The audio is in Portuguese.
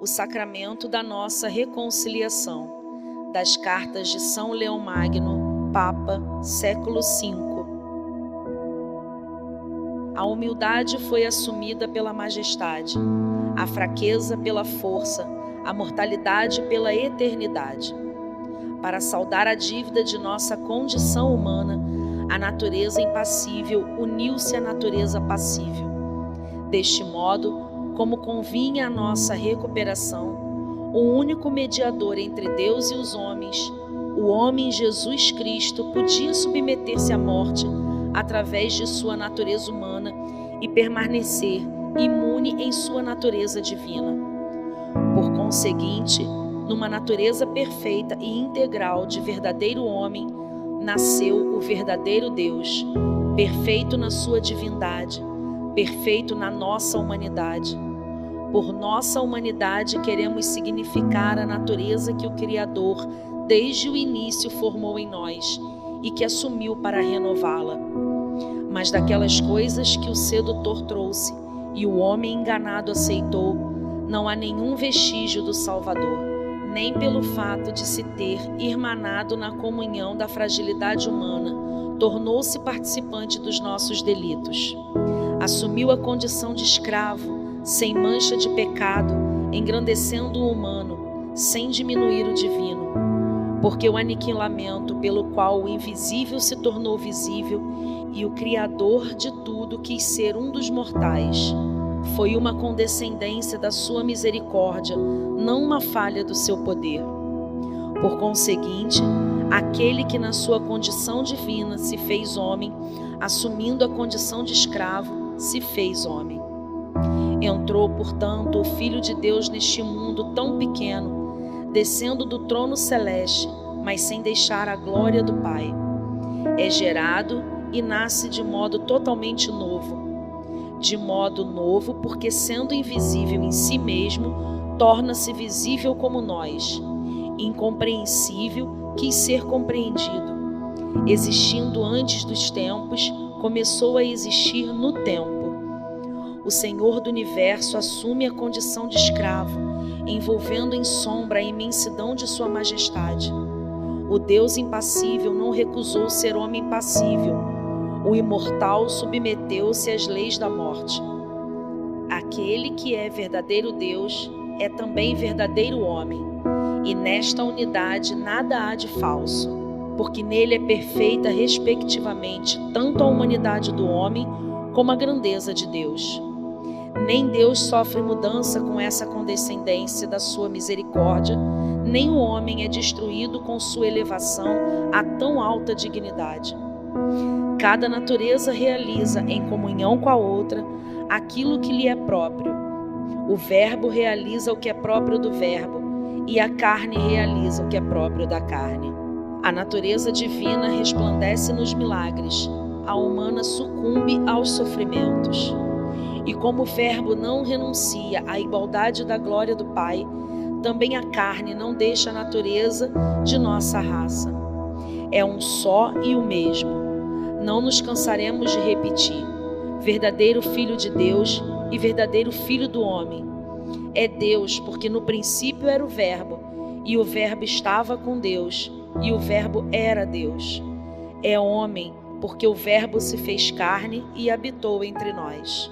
o sacramento da nossa reconciliação, das cartas de São Leão Magno, Papa, século V. A humildade foi assumida pela majestade, a fraqueza pela força, a mortalidade pela eternidade. Para saldar a dívida de nossa condição humana, a natureza impassível uniu-se à natureza passível. Deste modo, como convinha à nossa recuperação, o único mediador entre Deus e os homens, o homem Jesus Cristo, podia submeter-se à morte através de sua natureza humana e permanecer imune em sua natureza divina. Por conseguinte, numa natureza perfeita e integral de verdadeiro homem, nasceu o verdadeiro Deus, perfeito na sua divindade, perfeito na nossa humanidade. Por nossa humanidade queremos significar a natureza que o Criador, desde o início, formou em nós e que assumiu para renová-la. Mas daquelas coisas que o sedutor trouxe e o homem enganado aceitou, não há nenhum vestígio do Salvador, nem pelo fato de se ter irmanado na comunhão da fragilidade humana, tornou-se participante dos nossos delitos. Assumiu a condição de escravo, sem mancha de pecado, engrandecendo o humano, sem diminuir o divino. Porque o aniquilamento pelo qual o invisível se tornou visível e o Criador de tudo quis ser um dos mortais, foi uma condescendência da sua misericórdia, não uma falha do seu poder. Por conseguinte, aquele que na sua condição divina se fez homem, assumindo a condição de escravo, se fez homem. Entrou, portanto, o Filho de Deus neste mundo tão pequeno, descendo do trono celeste, mas sem deixar a glória do Pai. É gerado e nasce de modo totalmente novo. De modo novo, porque sendo invisível em si mesmo, torna-se visível como nós. Incompreensível, quis ser compreendido. Existindo antes dos tempos, começou a existir no tempo. O Senhor do Universo assume a condição de escravo, envolvendo em sombra a imensidão de sua majestade. O Deus impassível não recusou ser homem passível. O imortal submeteu-se às leis da morte. Aquele que é verdadeiro Deus é também verdadeiro homem, e nesta unidade nada há de falso, porque nele é perfeita respectivamente tanto a humanidade do homem como a grandeza de Deus. Nem Deus sofre mudança com essa condescendência da sua misericórdia, nem o homem é destruído com sua elevação a tão alta dignidade. Cada natureza realiza, em comunhão com a outra, aquilo que lhe é próprio. O Verbo realiza o que é próprio do Verbo, e a carne realiza o que é próprio da carne. A natureza divina resplandece nos milagres, a humana sucumbe aos sofrimentos. E como o Verbo não renuncia à igualdade da glória do Pai, também a carne não deixa a natureza de nossa raça. É um só e o mesmo. Não nos cansaremos de repetir: verdadeiro Filho de Deus e verdadeiro Filho do homem. É Deus, porque no princípio era o Verbo, e o Verbo estava com Deus, e o Verbo era Deus. É homem, porque o Verbo se fez carne e habitou entre nós.